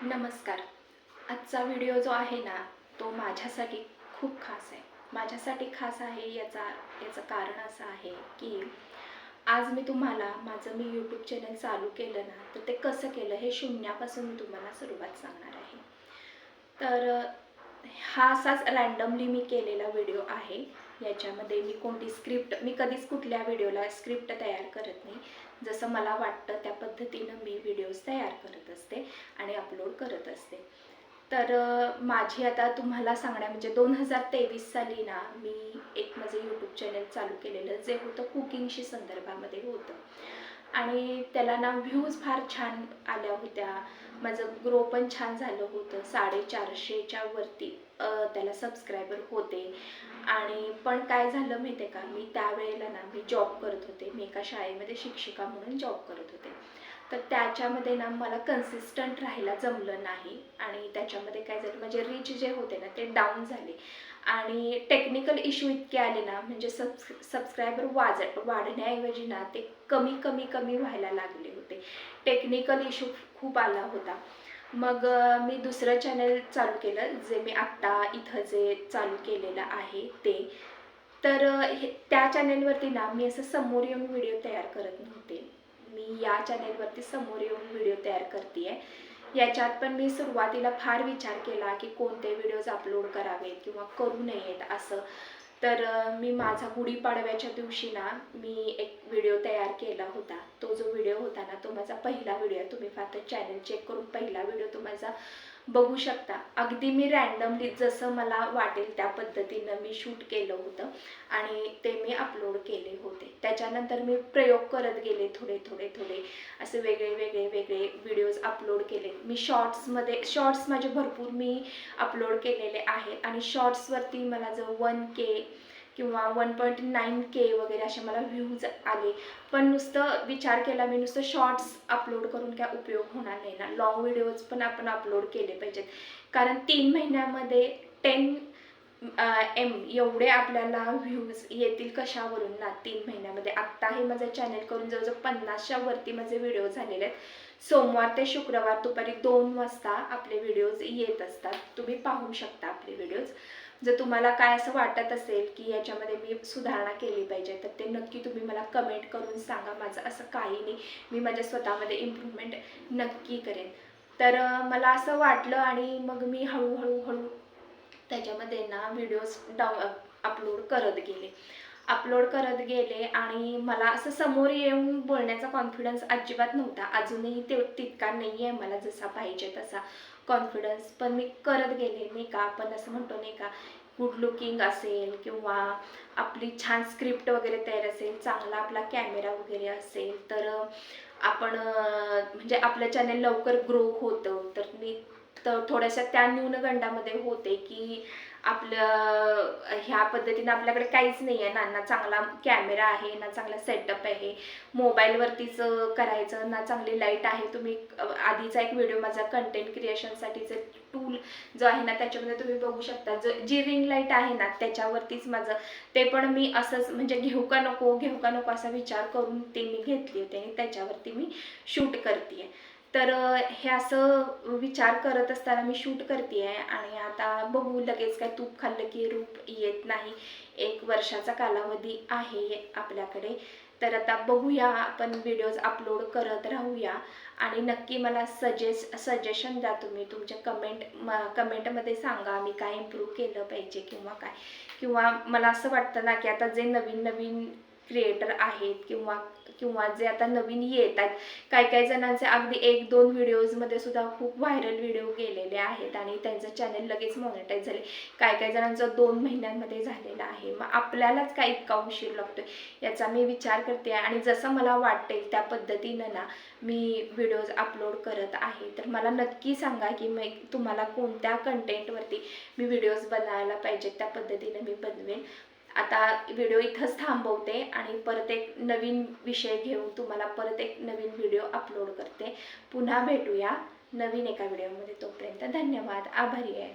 नमस्कार. आजचा व्हिडिओ जो आहे ना, तो माझ्यासाठी खूप खास आहे. माझ्यासाठी खास आहे याचं कारण असं आहे की आज मी तुम्हाला मी यूट्यूब चॅनल चालू केलं ना, तर ते कसं केलं हे शून्यापासून मी तुम्हाला सुरुवात सांगणार आहे. तर हा असाच रँडमली मी केलेला व्हिडिओ आहे. याच्यामध्ये मी मी कधीच कुठल्या व्हिडिओला स्क्रिप्ट तयार करत नाही. जसं मला वाटतं त्या पद्धतीनं मी व्हिडिओज तयार करत असते आणि अपलोड करत असते. तर माझी आता तुम्हाला सांगण्या म्हणजे 2023 साली ना मी एक माझं यूट्यूब चॅनल चालू केलेलं, जे होतं कुकिंगशी संदर्भामध्ये होतं. आणि त्याला ना व्ह्यूज फार छान आल्या होत्या. माझं ग्रो पण छान झालं होतं. 450च्या वरती त्याला सबस्क्रायबर होते. आणि पण काय झालं माहिती आहे का, मी त्यावेळेला ना मी जॉब करत होते. मी एका शाळेमध्ये शिक्षिका म्हणून जॉब करत होते. तर त्याच्यामध्ये ना मला कन्सिस्टंट राहायला जमलं नाही. आणि त्याच्यामध्ये काय झालं, माझे रीच जे होते ना ते डाऊन झाले. आणि टेक्निकल इश्यू इतके आले ना, म्हणजे सबस्क्रायबर वाढण्याऐवजी ना ते कमी कमी कमी व्हायला लागले होते. टेक्निकल इश्यू खूप आला होता. मग मी दुसरं चॅनल चालू केलं, जे मी आत्ता इथं जे चालू केलेलं आहे ते. तर त्या चॅनलवरती ना मी असं समोर येऊन व्हिडिओ तयार करत नव्हते. मी या चॅनलवरती समोर येऊन व्हिडिओ तयार करते आहे. याच्यात पण मी सुरुवातीला फार विचार केला की कोणते व्हिडिओज अपलोड करावेत किंवा करू नयेत असं. तर मी माझा गुढीपाडव्याच्या दिवशी ना मी एक व्हिडिओ तयार केला होता. तो जो व्हिडिओ होता ना, तो माझा पहिला व्हिडिओ आहे. तुम्ही फक्त चॅनल चेक करून पहिला व्हिडिओ तो माझा बघू शकता. अगदी मी रँडमली जसं मला वाटेल त्या पद्धतीनं मी शूट केलं होतं आणि ते मी अपलोड केले होते. त्याच्यानंतर मी प्रयोग करत गेले थोडे असे वेगळे व्हिडिओज अपलोड केले. मी शॉर्ट्स माझे भरपूर मी अपलोड केलेले आहेत. आणि शॉर्ट्सवरती मला जर 1K किंवा 1.9K वगैरे असे मला व्ह्यूज आले. पण नुसतं विचार केला मी, नुसतं शॉर्ट्स अपलोड करून काय उपयोग होणार नाही ना. लॉंग व्हिडिओज पण आपण अपलोड केले पाहिजेत. कारण 3 महिन्यामध्ये 10M एवढे आपल्याला व्ह्यूज येतील कशावरून ना 3 महिन्यामध्ये. आत्ता हे माझं चॅनल करून जवळजवळ 50च्या वरती माझे व्हिडिओ झालेले आहेत. सोमवार ते शुक्रवार दुपारी 2 वाजता आपले व्हिडिओज येत असतात. तुम्ही पाहू शकता आपले व्हिडिओज. जर तुम्हाला काय असं वाटत असेल की याच्यामध्ये मी सुधारणा केली पाहिजे, तर ते नक्की तुम्ही मला कमेंट करून सांगा. माझं असं काही नाही, मी माझ्या स्वतःमध्ये इम्प्रूव्हमेंट नक्की करेन. तर मला असं वाटलं आणि मग मी हळूहळू त्याच्यामध्ये ना व्हिडिओज अपलोड करत गेले. आणि मला असं समोर येऊन बोलण्याचा कॉन्फिडन्स अजिबात नव्हता. अजूनही तितका नाही आहे मला जसा पाहिजे तसा कॉन्फिडन्स. पण मी करत गेले नाही का. आपण असं म्हणतो नाही का, गुड लुकिंग असेल किंवा आपली छान स्क्रिप्ट वगैरे तयार असेल, चांगला आपला कॅमेरा वगैरे असेल, तर आपण म्हणजे आपलं चॅनल लवकर ग्रो होतं. तर मी थोड्याशा त्या न्यूनगंडामध्ये होते की आपलं ह्या पद्धतीनं आपल्याकडे काहीच नाही आहे ना चांगला कॅमेरा आहे, ना चांगला सेटअप आहे, मोबाईलवरतीच करायचं, ना चांगली लाईट आहे. तुम्ही आधीचा एक व्हिडिओ माझा कंटेंट क्रिएशनसाठीचं टूल जो आहे ना त्याच्यामध्ये तुम्ही बघू शकता. जी रिंग लाईट आहे ना त्याच्यावरतीच माझं ते पण मी असंच म्हणजे घेऊ का नको असा विचार करून ते मी घेतली होती आणि त्याच्यावरती मी शूट करते. तर हे असं विचार करत असताना मी शूट करते आहे. आणि आता बघू, लगेच काय तूप खाल्लं की रूप येत नाही. 1 वर्षाचा कालावधी आहे आपल्याकडे. तर आता बघूया, आपण व्हिडिओज अपलोड करत राहूया. आणि नक्की मला सजेशन द्या तुम्ही. तुमच्या कमेंटमध्ये सांगा मी काय इम्प्रूव्ह केलं पाहिजे किंवा मला असं वाटतं ना की आता जे नवीन क्रिएटर आहेत किंवा जे आता नवीन येत आहेत, काही जणांचे अगदी 1-2 व्हिडिओजमध्ये सुद्धा खूप व्हायरल व्हिडिओ गेलेले आहेत आणि त्यांचं चॅनल लगेच मॉनिटाईज झाले. काही जणांचं 2 महिन्यांमध्ये झालेलं आहे. मग आपल्यालाच काय इतका उशीर लागतोय याचा मी विचार करते. आणि जसं मला वाटेल त्या पद्धतीनं ना मी व्हिडिओज अपलोड करत आहे. तर मला नक्की सांगा की तुम्हाला कोणत्या कंटेंटवरती मी व्हिडिओज बनायला पाहिजे, त्या पद्धतीने मी बनवेन. आता व्हिडिओ इथंच थांबवते आणि परत एक नवीन विषय घेऊन तुम्हाला परत एक नवीन व्हिडिओ अपलोड करते. पुन्हा भेटूया नवीन एका व्हिडिओमध्ये. तोपर्यंत धन्यवाद, आभारी आहे.